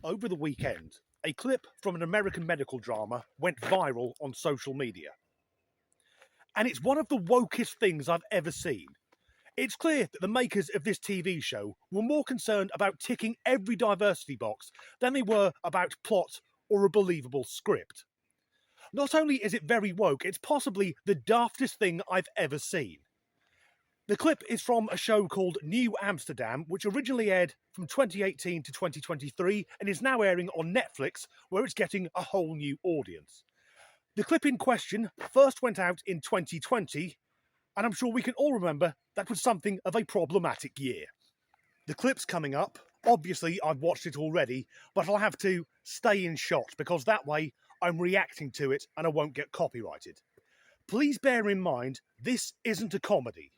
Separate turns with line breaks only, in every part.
Over the weekend, a clip from an American medical drama went viral on social media. And it's one of the wokest things I've ever seen. It's clear that the makers of this TV show were more concerned about ticking every diversity box than they were about plot or a believable script. Not only is it very woke, it's possibly the daftest thing I've ever seen. The clip is from a show called New Amsterdam, which originally aired from 2018 to 2023 and is now airing on Netflix, where it's getting a whole new audience. The clip in question first went out in 2020, and I'm sure we can all remember that was something of a problematic year. The clip's coming up. Obviously, I've watched it already, but I'll have to stay in shot because that way I'm reacting to it and I won't get copyrighted. Please bear in mind, this isn't a comedy.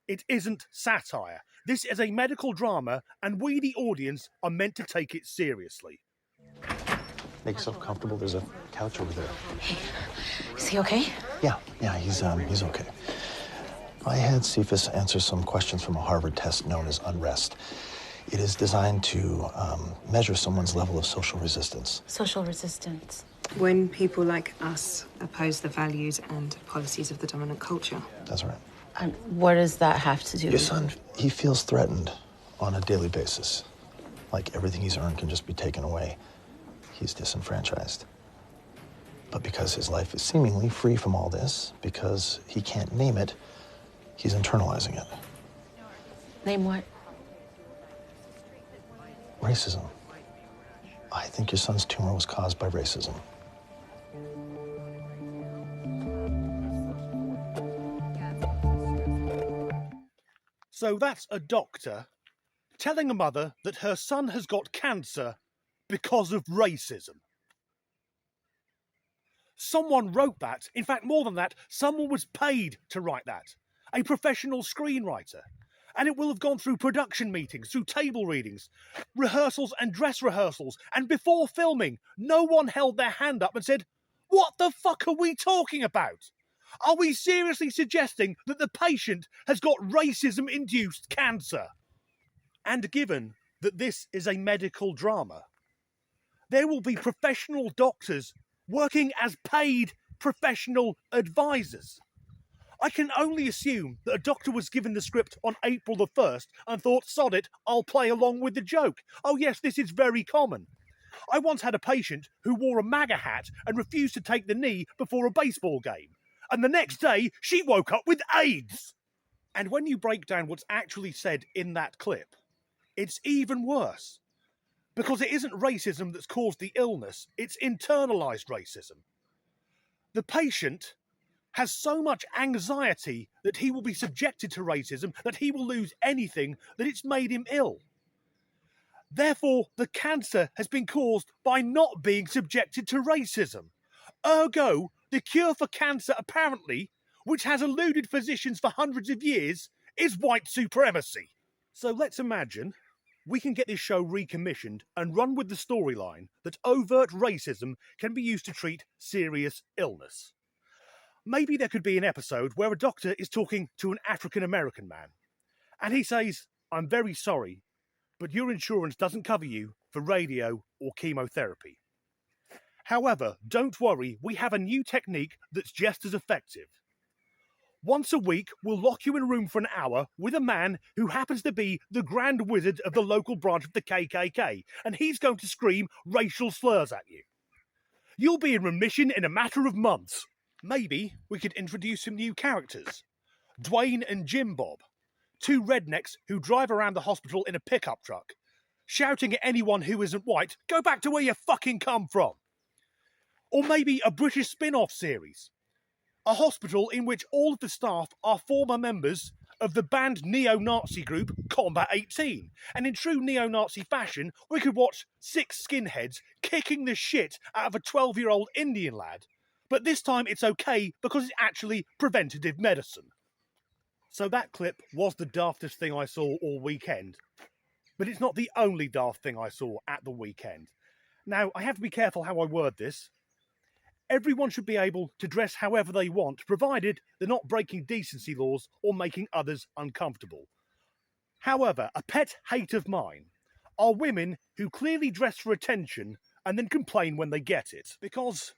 It isn't satire. This is a medical drama, and we, the audience, are meant to take it seriously.
Make yourself comfortable. There's a couch over there.
Hey, is he okay?
Yeah, he's okay. I had Cephas answer some questions from a Harvard test known as unrest. It is designed to measure someone's level of social resistance.
Social resistance.
When people like us oppose the values and policies of the dominant culture.
That's right.
And what does that have to do
Your
with...
son, he feels threatened on a daily basis. Like everything he's earned can just be taken away. He's disenfranchised. But because his life is seemingly free from all this, because he can't name it, he's internalizing it.
Name what?
Racism. I think your son's tumor was caused by racism.
So that's a doctor telling a mother that her son has got cancer because of racism. Someone wrote that. In fact, more than that, someone was paid to write that. A professional screenwriter. And it will have gone through production meetings, through table readings, rehearsals and dress rehearsals. And before filming, no one held their hand up and said, "What the fuck are we talking about? Are we seriously suggesting that the patient has got racism-induced cancer?" And given that this is a medical drama, there will be professional doctors working as paid professional advisors. I can only assume that a doctor was given the script on April the 1st and thought, sod it, I'll play along with the joke. Oh yes, this is very common. I once had a patient who wore a MAGA hat and refused to take the knee before a baseball game. And the next day, she woke up with AIDS. And when you break down what's actually said in that clip, it's even worse. Because it isn't racism that's caused the illness, it's internalised racism. The patient has so much anxiety that he will be subjected to racism, that he will lose anything, that it's made him ill. Therefore, the cancer has been caused by not being subjected to racism. Ergo, the cure for cancer, apparently, which has eluded physicians for hundreds of years, is white supremacy. So let's imagine we can get this show recommissioned and run with the storyline that overt racism can be used to treat serious illness. Maybe there could be an episode where a doctor is talking to an African-American man, and he says, "I'm very sorry, but your insurance doesn't cover you for radio or chemotherapy. However, don't worry, we have a new technique that's just as effective. Once a week, we'll lock you in a room for an hour with a man who happens to be the Grand Wizard of the local branch of the KKK, and he's going to scream racial slurs at you. You'll be in remission in a matter of months." Maybe we could introduce some new characters. Dwayne and Jim Bob, two rednecks who drive around the hospital in a pickup truck, shouting at anyone who isn't white, "Go back to where you fucking come from." Or maybe a British spin-off series. A hospital in which all of the staff are former members of the banned neo-Nazi group Combat 18. And in true neo-Nazi fashion, we could watch 6 skinheads kicking the shit out of a 12-year-old Indian lad. But this time it's okay because it's actually preventative medicine. So that clip was the daftest thing I saw all weekend. But it's not the only daft thing I saw at the weekend. Now, I have to be careful how I word this. Everyone should be able to dress however they want, provided they're not breaking decency laws or making others uncomfortable. However, a pet hate of mine, are women who clearly dress for attention and then complain when they get it. Because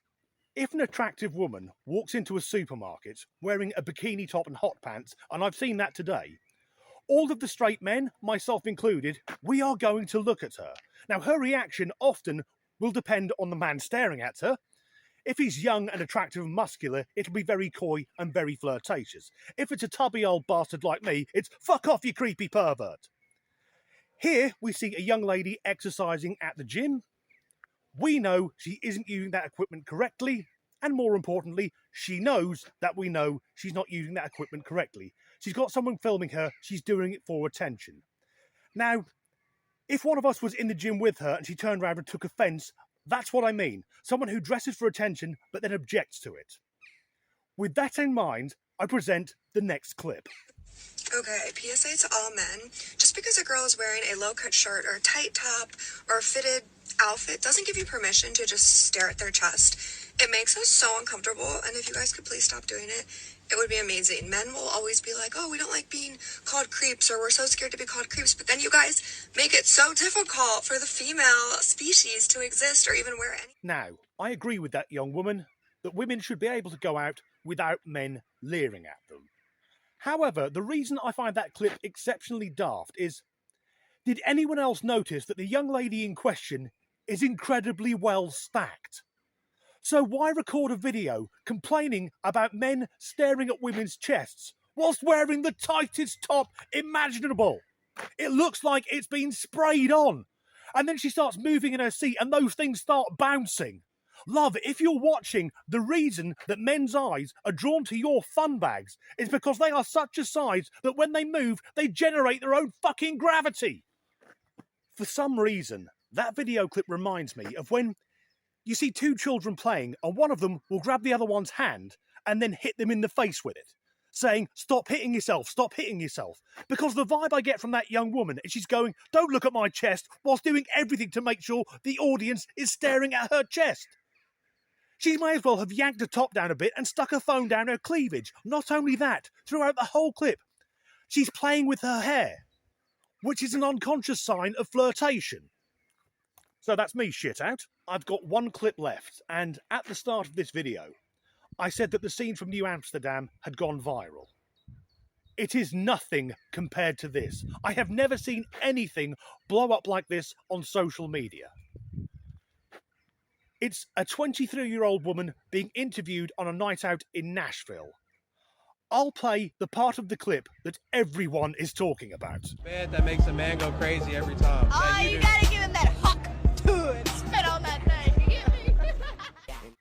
if an attractive woman walks into a supermarket wearing a bikini top and hot pants, and I've seen that today, all of the straight men, myself included, we are going to look at her. Now, her reaction often will depend on the man staring at her. If he's young and attractive and muscular, it'll be very coy and very flirtatious. If it's a tubby old bastard like me, it's fuck off, you creepy pervert. Here we see a young lady exercising at the gym. We know she isn't using that equipment correctly, and more importantly, she knows that we know she's not using that equipment correctly. She's got someone filming her, she's doing it for attention. Now, if one of us was in the gym with her and she turned around and took offence, that's what I mean. Someone who dresses for attention but then objects to it. With that in mind, I present the next clip.
Okay, PSA to all men. Just because a girl is wearing a low-cut shirt or a tight top or a fitted outfit doesn't give you permission to just stare at their chest. It makes us so uncomfortable, and if you guys could please stop doing it, it would be amazing. Men will always be like, oh, we don't like being called creeps, or we're so scared to be called creeps, but then you guys make it so difficult for the female species to exist or even wear any...
Now, I agree with that young woman that women should be able to go out without men leering at them. However, the reason I find that clip exceptionally daft is, did anyone else notice that the young lady in question is incredibly well stacked? So why record a video complaining about men staring at women's chests whilst wearing the tightest top imaginable? It looks like it's been sprayed on. And then she starts moving in her seat and those things start bouncing. Love, if you're watching, the reason that men's eyes are drawn to your fun bags is because they are such a size that when they move, they generate their own fucking gravity. For some reason, that video clip reminds me of when you see two children playing and one of them will grab the other one's hand and then hit them in the face with it, saying, stop hitting yourself, stop hitting yourself. Because the vibe I get from that young woman is she's going, don't look at my chest, whilst doing everything to make sure the audience is staring at her chest. She may as well have yanked her top down a bit and stuck her phone down her cleavage. Not only that, throughout the whole clip, she's playing with her hair, which is an unconscious sign of flirtation. So that's me shit out. I've got one clip left, and at the start of this video, I said that the scene from New Amsterdam had gone viral. It is nothing compared to this. I have never seen anything blow up like this on social media. It's a 23-year-old woman being interviewed on a night out in Nashville. I'll play the part of the clip that everyone is talking about.
Man, that makes a man go crazy every time.
Oh, you gotta give him that huck to it. Spit on that thing.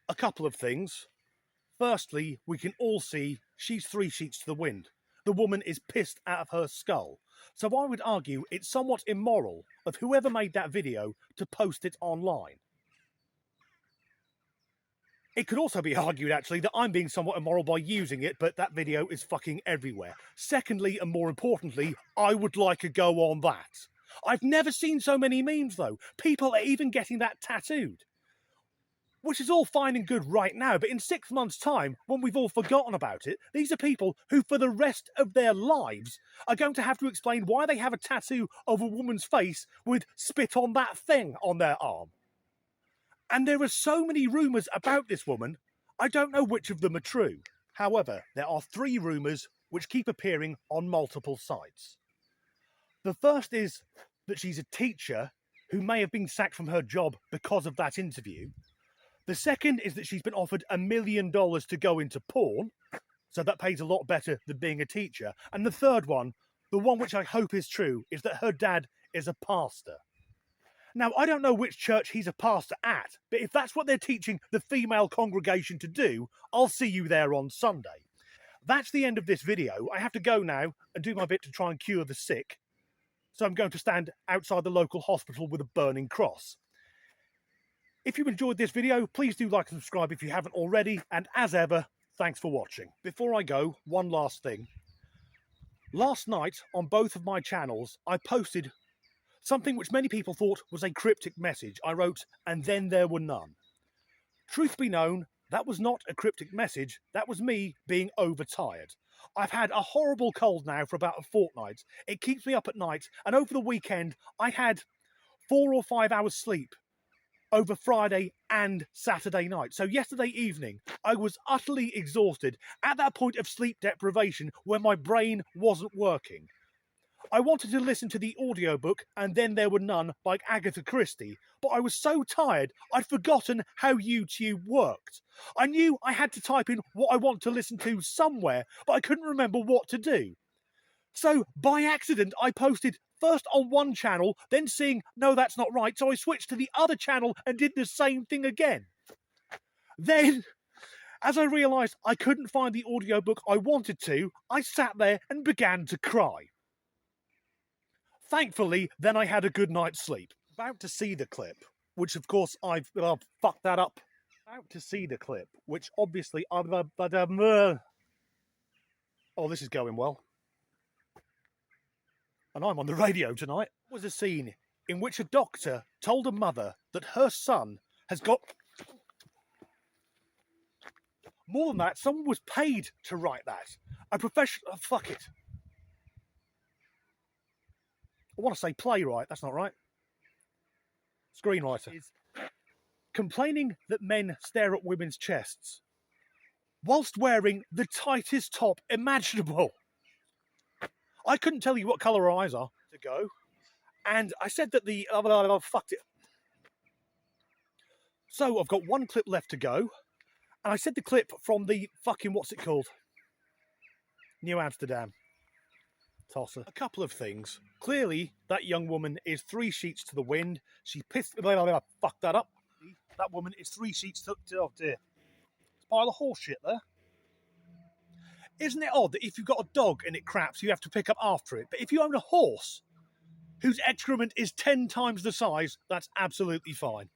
A couple of things. Firstly, we can all see she's 3 sheets to the wind. The woman is pissed out of her skull. So I would argue it's somewhat immoral of whoever made that video to post it online. It could also be argued, actually, that I'm being somewhat immoral by using it, but that video is fucking everywhere. Secondly, and more importantly, I would like a go on that. I've never seen so many memes, though. People are even getting that tattooed. Which is all fine and good right now, but in 6 months' time, when we've all forgotten about it, these are people who, for the rest of their lives, are going to have to explain why they have a tattoo of a woman's face with "spit on that thing" on their arm. And there are so many rumours about this woman, I don't know which of them are true. However, there are 3 rumours which keep appearing on multiple sites. The first is that she's a teacher who may have been sacked from her job because of that interview. The second is that she's been offered $1 million to go into porn, so that pays a lot better than being a teacher. And the third one, the one which I hope is true, is that her dad is a pastor. Now, I don't know which church he's a pastor at, but if that's what they're teaching the female congregation to do, I'll see you there on Sunday. That's the end of this video. I have to go now and do my bit to try and cure the sick. So I'm going to stand outside the local hospital with a burning cross. If you enjoyed this video, please do like and subscribe if you haven't already. And as ever, thanks for watching. Before I go, one last thing. Last night, on both of my channels, I posted something which many people thought was a cryptic message. I wrote, "and then there were none." Truth be known, that was not a cryptic message. That was me being overtired. I've had a horrible cold now for about a fortnight. It keeps me up at night, and over the weekend, I had 4 or 5 hours sleep over Friday and Saturday night. So yesterday evening, I was utterly exhausted at that point of sleep deprivation where my brain wasn't working. I wanted to listen to the audiobook And Then There Were None by Agatha Christie, but I was so tired I'd forgotten how YouTube worked. I knew I had to type in what I want to listen to somewhere, but I couldn't remember what to do. So, by accident, I posted first on one channel, then seeing, no, that's not right, so I switched to the other channel and did the same thing again. Then, as I realised I couldn't find the audiobook I wanted to, I sat there and began to cry. Thankfully, then I had a good night's sleep. About to see the clip, which of course I've fucked that up. About to see the clip, which obviously oh, this is going well. And I'm on the radio tonight. It was a scene in which a doctor told a mother that her son has got... More than that, someone was paid to write that. A professional... Oh, fuck it. I want to say playwright, that's not right. Screenwriter. Is complaining that men stare at women's chests whilst wearing the tightest top imaginable. I couldn't tell you what colour her eyes are to go. And I said that the... fucked it. So I've got one clip left to go. And I said the clip from the fucking... What's it called? New Amsterdam. Tosser. A couple of things. Clearly, that young woman is 3 sheets to the wind. She pissed... Fuck that up. That woman is 3 sheets to... Oh, dear. It's a pile of horse shit there. Isn't it odd that if you've got a dog and it craps, you have to pick up after it? But if you own a horse whose excrement is 10 times the size, that's absolutely fine.